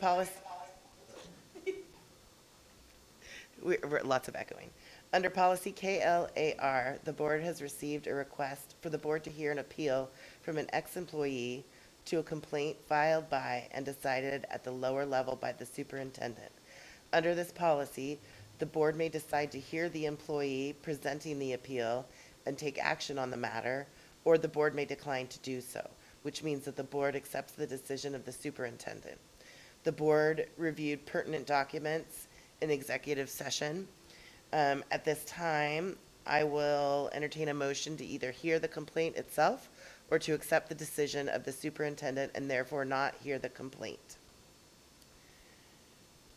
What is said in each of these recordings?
Policy, lots of echoing. Under policy KLAR, the board has received a request for the board to hear an appeal from an ex-employee to a complaint filed by and decided at the lower level by the superintendent. Under this policy, the board may decide to hear the employee presenting the appeal and take action on the matter, or the board may decline to do so, which means that the board accepts the decision of the superintendent. The board reviewed pertinent documents in executive session. At this time, I will entertain a motion to either hear the complaint itself or to accept the decision of the superintendent and therefore not hear the complaint.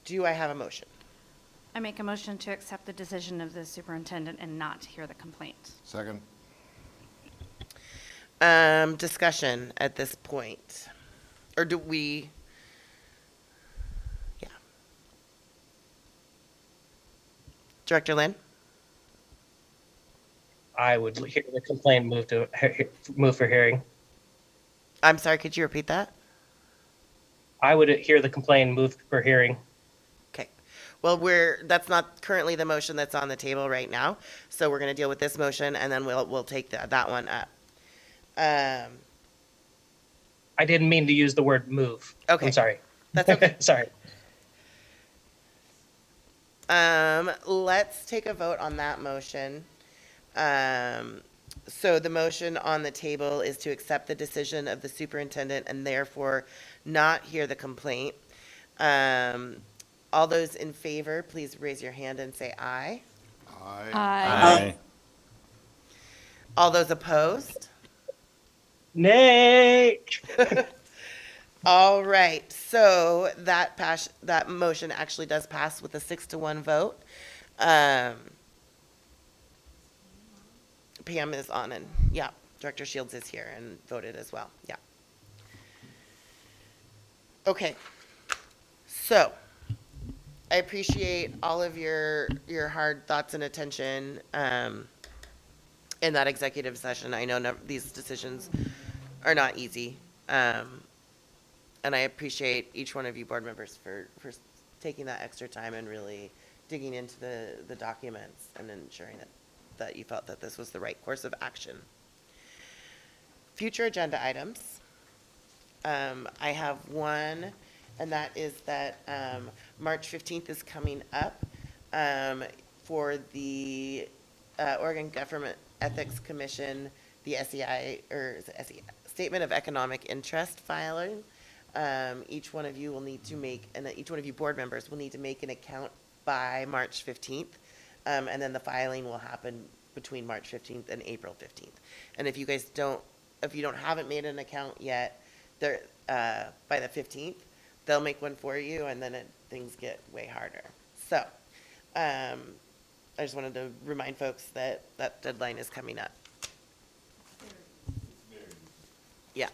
Do I have a motion? I make a motion to accept the decision of the superintendent and not hear the complaint. Second. Discussion at this point. Or do we? Yeah. Director Lynn? I would hear the complaint, move for hearing. I'm sorry, could you repeat that? I would hear the complaint, move for hearing. Okay. Well, that's not currently the motion that's on the table right now. So we're going to deal with this motion and then we'll take that one up. I didn't mean to use the word move. Okay. I'm sorry. That's okay. Sorry. Let's take a vote on that motion. So the motion on the table is to accept the decision of the superintendent and therefore not hear the complaint. All those in favor, please raise your hand and say aye. Aye. Aye. All those opposed? Nay. All right, so that motion actually does pass with a 6-1 vote. Pam is on and, yeah, Director Shields is here and voted as well, yeah. Okay, so I appreciate all of your hard thoughts and attention in that executive session. I know these decisions are not easy. And I appreciate each one of you board members for taking that extra time and really digging into the documents and ensuring that you felt that this was the right course of action. Future agenda items. I have one, and that is that March 15th is coming up for the Oregon Government Ethics Commission, the SEI, or is it SEI, Statement of Economic Interest filing. Each one of you will need to make, and each one of you board members will need to make an account by March 15th. And then the filing will happen between March 15th and April 15th. And if you guys haven't made an account yet, by the 15th, they'll make one for you, and then things get way harder. So, I just wanted to remind folks that that deadline is coming up. Yeah.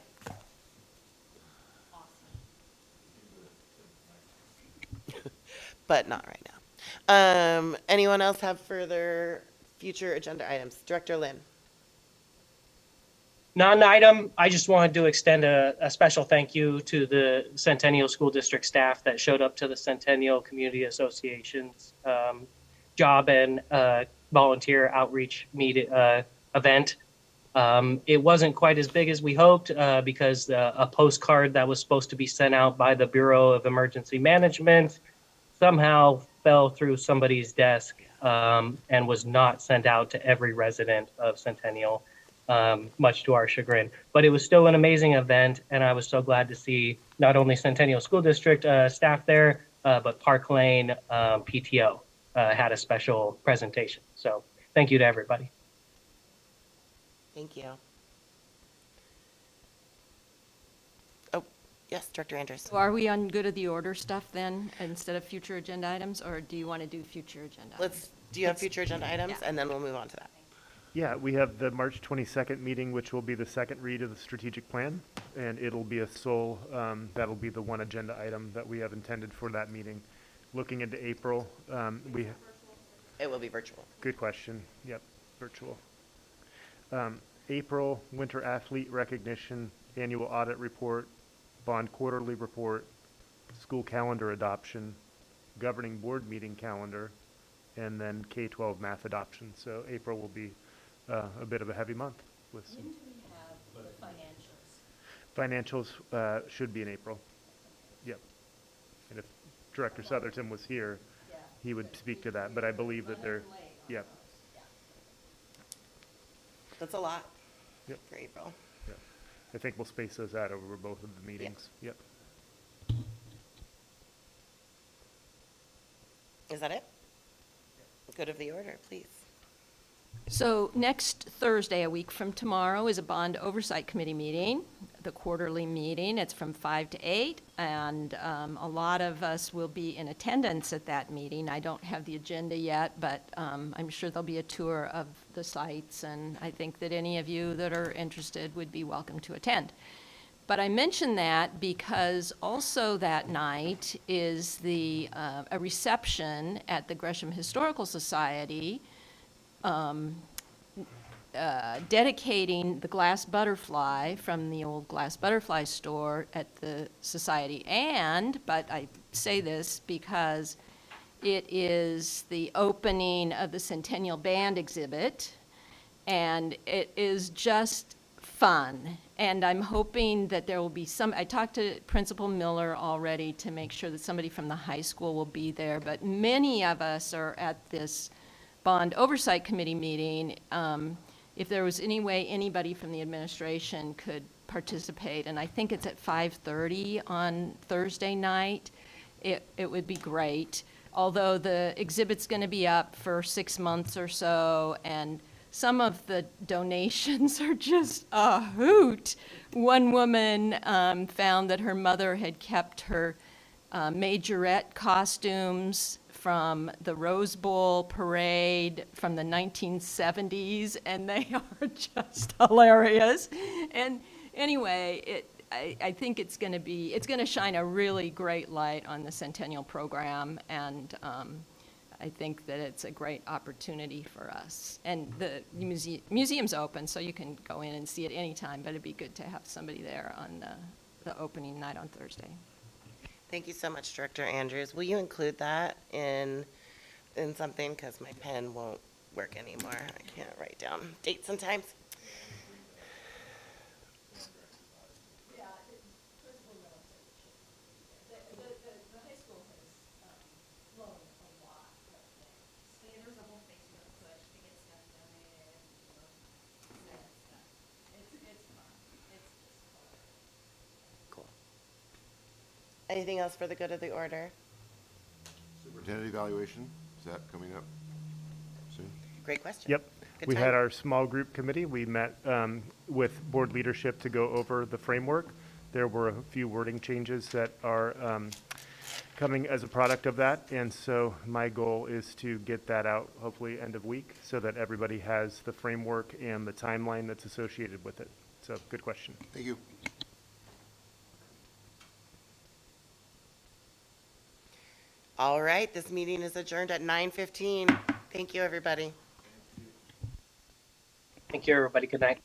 But not right now. Anyone else have further future agenda items? Director Lynn. Non-item, I just wanted to extend a special thank you to the Centennial School District staff that showed up to the Centennial Community Association's job and volunteer outreach event. It wasn't quite as big as we hoped because a postcard that was supposed to be sent out by the Bureau of Emergency Management somehow fell through somebody's desk and was not sent out to every resident of Centennial, much to our chagrin. But it was still an amazing event, and I was so glad to see not only Centennial School District staff there, but Park Lane PTO had a special presentation. So thank you to everybody. Thank you. Oh, yes, Director Andrews. So are we on good of the order stuff then, instead of future agenda items, or do you want to do future agenda items? Do you have future agenda items? Yeah. And then we'll move on to that. Yeah, we have the March 22nd meeting, which will be the second read of the strategic plan, and it'll be a sole, that'll be the one agenda item that we have intended for that meeting. Looking into April, It will be virtual. good question, yep, virtual. April, winter athlete recognition, annual audit report, bond quarterly report, school calendar adoption, governing board meeting calendar, and then K-12 math adoption. So April will be a bit of a heavy month with some. When do we have the financials? Financials should be in April. Yep. And if Director Southerton was here, he would speak to that, but I believe that they're, yep, That's a lot. Yep. For April. yep. I think we'll space those out over both of the meetings. Yep. Is that it? Good of the order, please. So next Thursday, a week from tomorrow, is a Bond Oversight Committee meeting, the quarterly meeting. It's from 5 to 8, and a lot of us will be in attendance at that meeting. I don't have the agenda yet, but I'm sure there'll be a tour of the sites, and I think that any of you that are interested would be welcome to attend. But I mention that because also that night is a reception at the Gresham Historical Society dedicating the glass butterfly from the old glass butterfly store at the society. But I say this because it is the opening of the Centennial Band exhibit, and it is just fun. And I'm hoping that there will be I talked to Principal Miller already to make sure that somebody from the high school will be there, but many of us are at this Bond Oversight Committee meeting. If there was any way anybody from the administration could participate, and I think it's at 5:30 on Thursday night, it would be great. Although the exhibit's going to be up for 6 months or so, and some of the donations are just a hoot. One woman found that her mother had kept her majorette costumes from the Rose Bowl parade from the 1970s, and they are just hilarious. And anyway, I think it's going to shine a really great light on the Centennial program, and I think that it's a great opportunity for us. And the museum's open, so you can go in and see it anytime, but it'd be good to have somebody there on the opening night on Thursday. Thank you so much, Director Andrews. Will you include that in something? Because my pen won't work anymore. I can't write down dates sometimes. Cool. Anything else for the good of the order? Superintendent evaluation, is that coming up soon? Great question. Yep. Good We had time. our small group committee. We met with board leadership to go over the framework. There were a few wording changes that are coming as a product of that. And so my goal is to get that out hopefully end of week so that everybody has the framework and the timeline that's associated with it. So good question. Thank you. All right, this meeting is adjourned at 9:15. Thank you, everybody. Thank you, everybody. Good night.